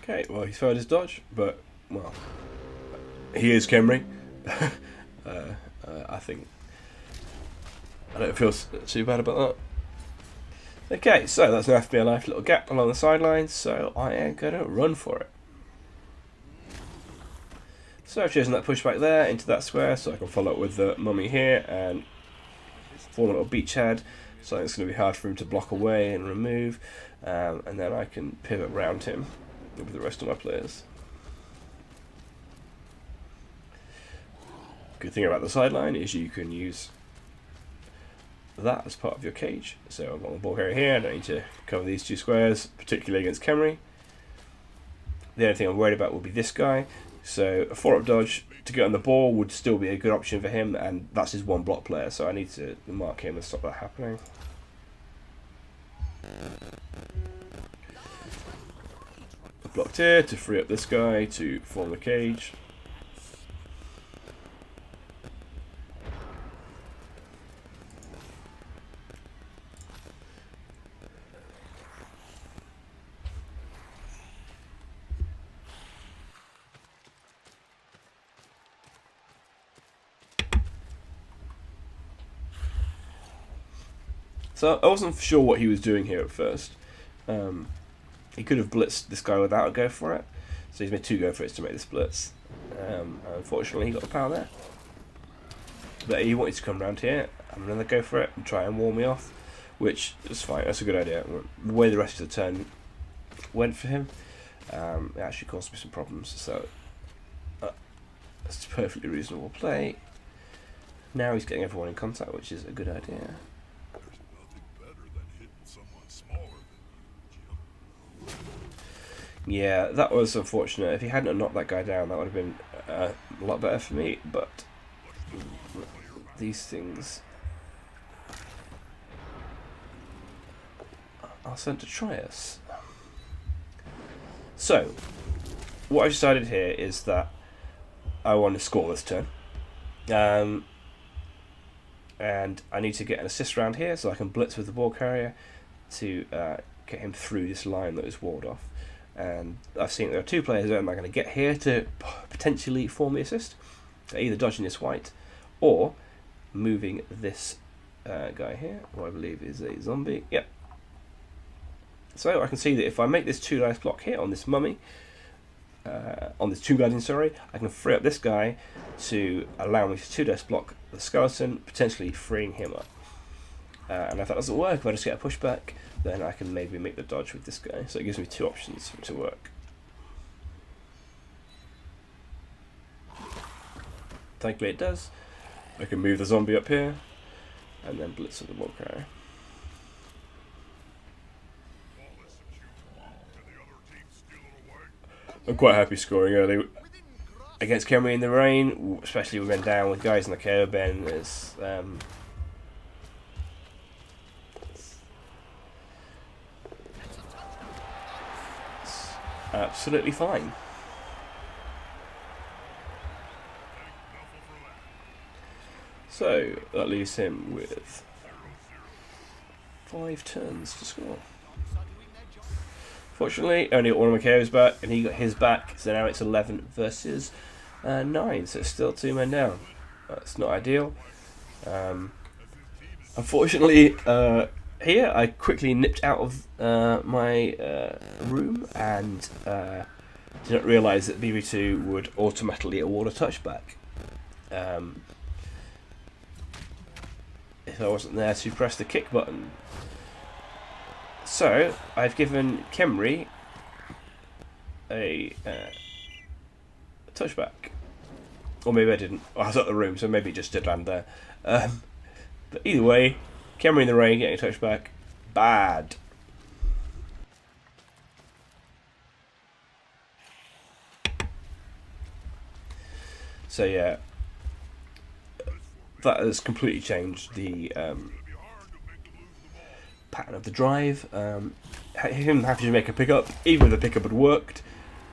Okay, well, he's failed his dodge, but, well, he is Khemri. I think I don't feel too bad about that. Okay, so that's left me a nice little gap along the sidelines, so I am going to run for it. So I've chosen that pushback there into that square, so I can follow up with the mummy here and form a little beachhead. So it's going to be hard for him to block away and remove, and then I can pivot around him with the rest of my players. Good thing about the sideline is you can use that as part of your cage. So I've got the ball carrier here, I don't need to cover these two squares, particularly against Khemri. The only thing I'm worried about will be this guy. So a 4-up dodge to get on the ball would still be a good option for him, and that's his one block player, so I need to mark him and stop that happening. I've blocked here to free up this guy to form the cage. So I wasn't sure what he was doing here at first. He could have blitzed this guy without a go for it. So he's made 2 go for it to make this blitz. Unfortunately, he got the power there. But he wanted to come around here, I'm going to go for it and try and wall me off, which is fine. That's a good idea. The way the rest of the turn went for him, it actually caused me some problems. So that's a perfectly reasonable play. Now he's getting everyone in contact, which is a good idea. Yeah, that was unfortunate. If he hadn't knocked that guy down, that would have been a lot better for me, but these things are sent to try us. So, what I've decided here is that I want to score this turn. And I need to get an assist round here so I can blitz with the ball carrier to get him through this line that is walled off. And I've seen there are 2 players that I'm going to get here to potentially form the assist. They're either dodging this white or moving this guy here, who I believe is a zombie. Yep. So I can see that if I make this 2 dice block here on this mummy, on this 2 guardian, sorry, I can free up this guy to allow me to 2 dice block the skeleton, potentially freeing him up. And if that doesn't work, if I just get a pushback, then I can maybe make the dodge with this guy. So it gives me 2 options for it to work. Thankfully it does. I can move the zombie up here, and then blitz with the ball carrier. I'm quite happy scoring early against Khemri in the rain, especially when down with guys in the KO bin. It's absolutely fine. So that leaves him with 5 turns to score. Fortunately, only got one of my KOs back, and he got his back, so now it's 11 versus 9, so it's still 2 men down. That's not ideal. Unfortunately, here I quickly nipped out of my room and didn't realise that BB2 would automatically award a touchback. If I wasn't there to press the kick button. So I've given Khemri a touchback. Or maybe I didn't. I was at the room, so maybe it just did land there. But either way, Khemri in the rain getting a touchback. Bad. So yeah, that has completely changed the pattern of the drive. Him having to make a pickup, even if the pickup had worked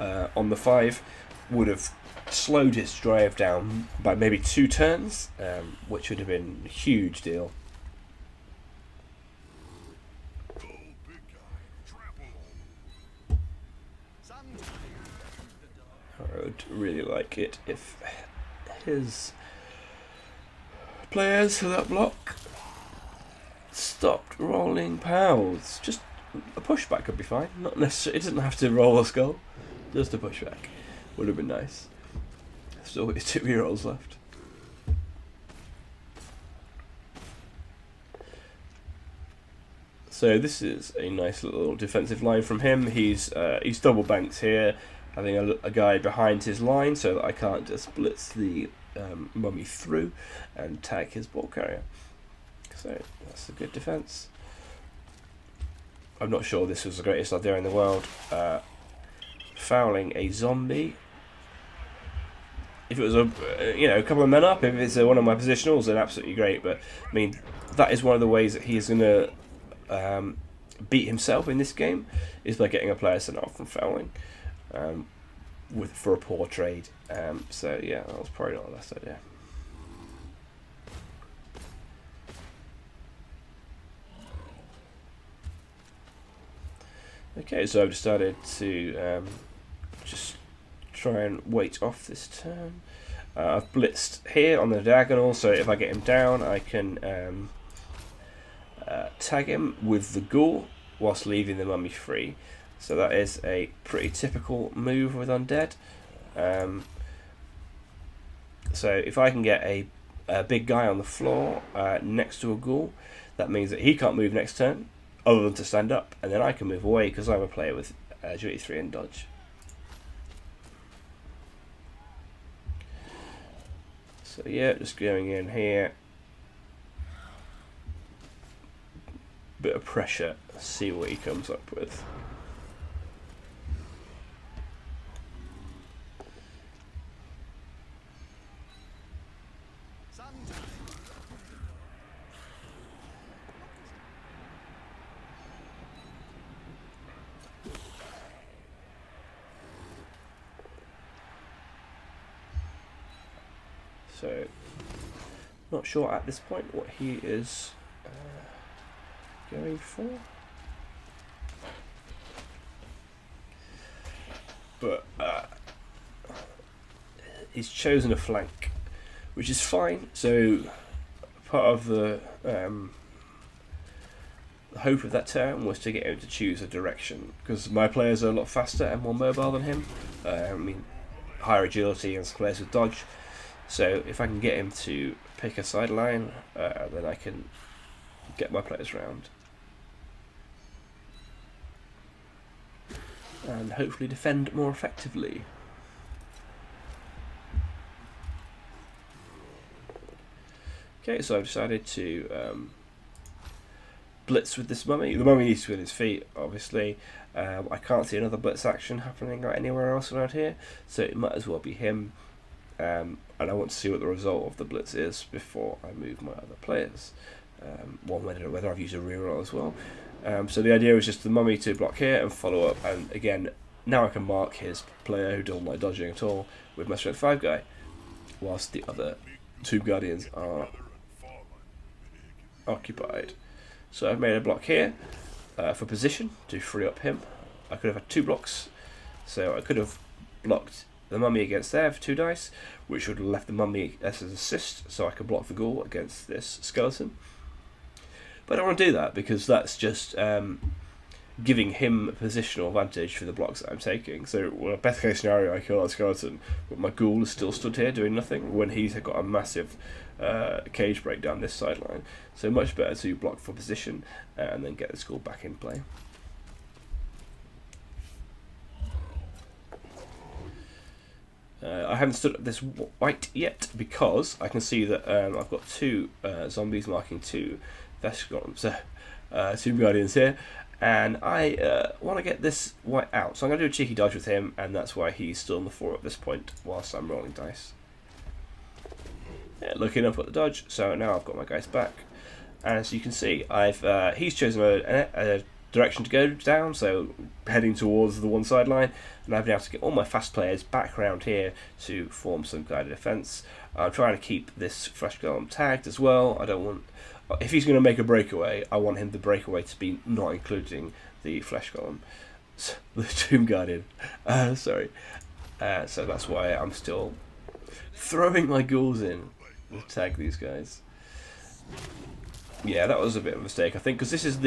on the 5, would have slowed his drive down by maybe 2 turns, which would have been a huge deal. would really like it if his players for that block stopped rolling pals. Just a pushback could be fine. Not necessarily. It doesn't have to roll a skull. Just a pushback would have been nice. Still got 2 rerolls left. So this is a nice little defensive line from him. He's double banked here, having a guy behind his line so that I can't just blitz the mummy through and tag his ball carrier. So that's a good defense. I'm not sure this was the greatest idea in the world. Fouling a zombie. If it was a couple of men up, if it's one of my positionals, then absolutely great. But I mean, that is one of the ways that he's going to beat himself in this game, is by getting a player sent off from fouling for a poor trade. So yeah, that was probably not the best idea. Okay, so I've decided to just try and wait off this turn. I've blitzed here on the diagonal, so if I get him down, I can tag him with the ghoul whilst leaving the mummy free. So that is a pretty typical move with Undead. So if I can get a big guy on the floor next to a ghoul, that means that he can't move next turn other than to stand up, and then I can move away because I'm a player with agility 3 and dodge. So yeah, just going in here, bit of pressure, see what he comes up with. So, not sure at this point what he is going for, but he's chosen a flank, which is fine. So part of the hope of that turn was to get him to choose a direction, because my players are a lot faster and more mobile than him. I mean, higher agility and players with dodge. So if I can get him to pick a sideline, then I can get my players round and hopefully defend more effectively. Okay, so I've decided to blitz with this mummy. The mummy needs to be on his feet, obviously. I can't see another blitz action happening anywhere else around here, so it might as well be him. And I want to see what the result of the blitz is before I move my other players. Whether I've used a reroll as well. So the idea was just the mummy to block here and follow up, and again, now I can mark his player who doesn't like dodging at all with my strength 5 guy, whilst the other 2 guardians are occupied. So I've made a block here for position to free up him. I could have had 2 blocks, so I could have blocked the mummy against there for 2 dice, which would have left the mummy as an assist, so I could block the ghoul against this skeleton. But I don't want to do that, because that's just giving him a positional advantage for the blocks that I'm taking. So, well, best case scenario, I kill that skeleton, but my ghoul is still stood here doing nothing when he's got a massive cage break down this sideline. So much better to block for position and then get the ghoul back in play. I haven't stood up this white yet because I can see that I've got 2 zombies marking 2 Vescons, 2 guardians here, and I want to get this white out, so I'm going to do a cheeky dodge with him, and that's why he's still on the floor at this point whilst I'm rolling dice. Yeah, looking up at the dodge, so now I've got my guys back, and as you can see, he's chosen a direction to go down, so heading towards the one sideline, and I've been able to get all my fast players back around here to form some guided defence. I'm trying to keep this flesh golem tagged as well. I don't want, if he's going to make a breakaway, I want him the breakaway to be not including the flesh golem, so the tomb guardian. Sorry. So that's why I'm still throwing my ghouls in to tag these guys. Yeah, that was a bit of a mistake, I think, because this is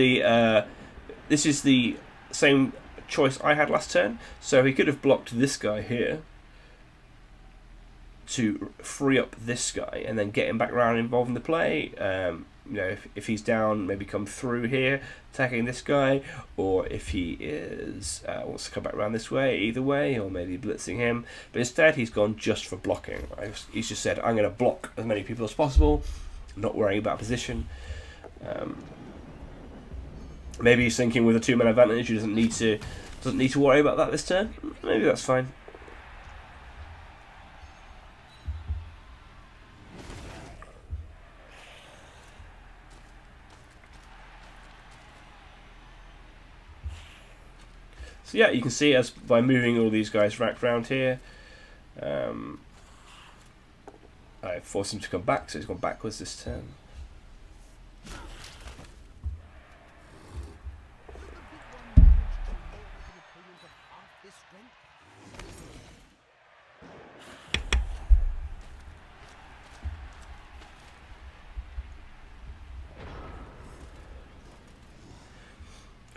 the same choice I had last turn. So he could have blocked this guy here to free up this guy and then get him back around involved in the play. You know, if he's down, maybe come through here attacking this guy, or if he is wants to come back around this way, either way, or maybe blitzing him. But instead, he's gone just for blocking. He's just said, I'm going to block as many people as possible, not worrying about position. Maybe he's thinking with a 2-man advantage, he doesn't need to worry about that this turn. Maybe that's fine. So yeah, you can see as by moving all these guys racked around here, I forced him to come back, so he's gone backwards this turn.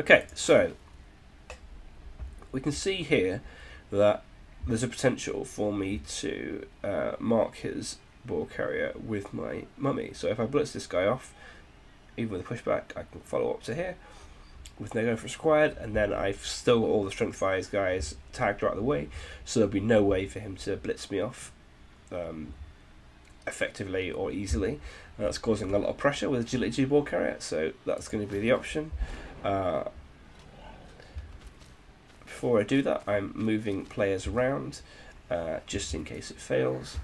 Okay, so we can see here that there's a potential for me to mark his ball carrier with my mummy. So if I blitz this guy off, even with a pushback, I can follow up to here with no go for required, and then I've still got all the strength fires guys tagged right the way, so there'll be no way for him to blitz me off effectively or easily. And that's causing a lot of pressure with agility 2 ball carrier, so that's going to be the option. Before I do that, I'm moving players around just in case it fails.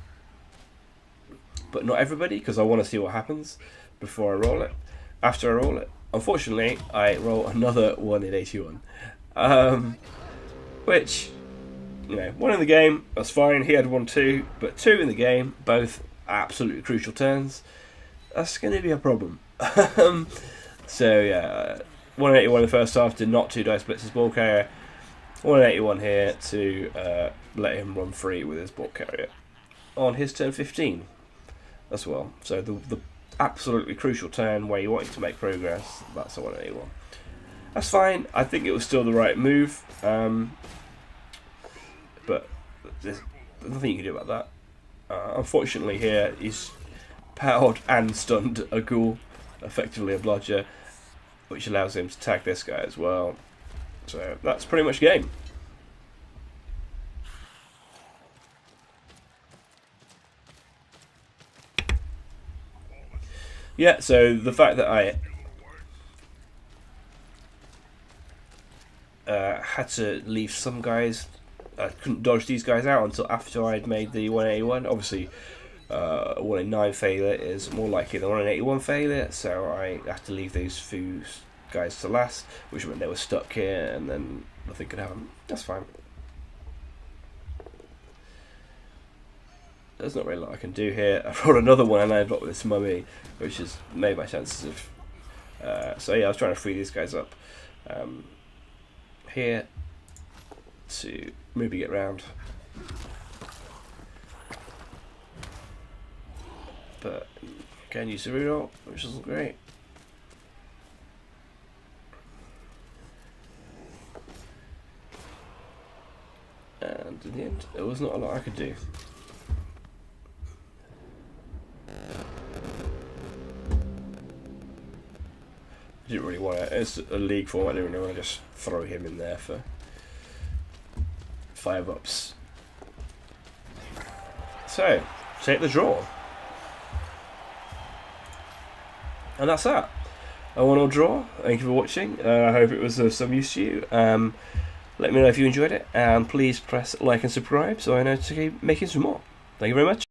But not everybody, because I want to see what happens before I roll it. After I roll it, unfortunately, I roll another 1 in 81. Which, you know, 1 in the game, that's fine. He had 1 too, but 2 in the game, both absolutely crucial turns. That's going to be a problem. So yeah, 181 in the first half to not 2 dice blitz his ball carrier. 181 here to let him run free with his ball carrier on his turn 15 as well. So the absolutely crucial turn where you want to make progress, that's a 181. That's fine. I think it was still the right move, but there's nothing you can do about that. Unfortunately here he's powered and stunned a ghoul, effectively a bludger, which allows him to tag this guy as well. So that's pretty much game. Yeah, so the fact that I had to leave some guys, I couldn't dodge these guys out until after I'd made the 181. Obviously, 1 in 9 failure is more likely than 1 in 81 failure, so I had to leave these few guys to last, which meant they were stuck here and then nothing could happen. That's fine. There's not really a lot I can do here. I rolled another 1 and I blocked with this mummy, which has made my chances of... so yeah, I was trying to free these guys up here to maybe get round. But again, use the reroll, which isn't great. And in the end, there was not a lot I could do. I didn't really want to, it's a league form, I didn't really want to just throw him in there for 5-ups. So, take the draw. And that's that. A 1-1 draw. Thank you for watching. I hope it was of some use to you. Let me know if you enjoyed it, and please press like and subscribe so I know to keep making some more. Thank you very much.